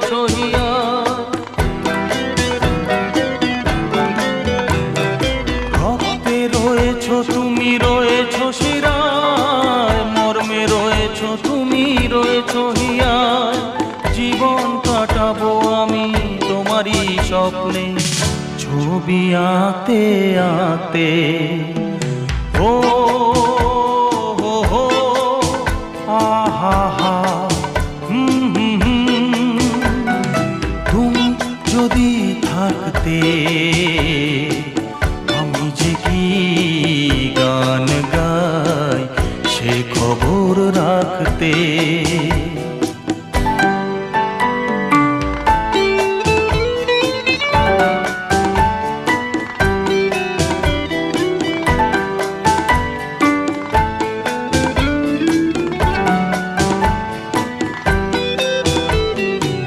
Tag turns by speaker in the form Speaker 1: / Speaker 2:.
Speaker 1: রয়েছো হিয়া। রক্তে রয়েছো তুমি, রয়েছো শিরায়, মর্মে রয়েছো তুমি, রয়েছো হিয়ায়। জীবন কাটাবো আমি তোমারই স্বপ্নে, ছবি আঁকতে আঁকতে। ও হো হো, আহা হা, তুমি যদি থাকতে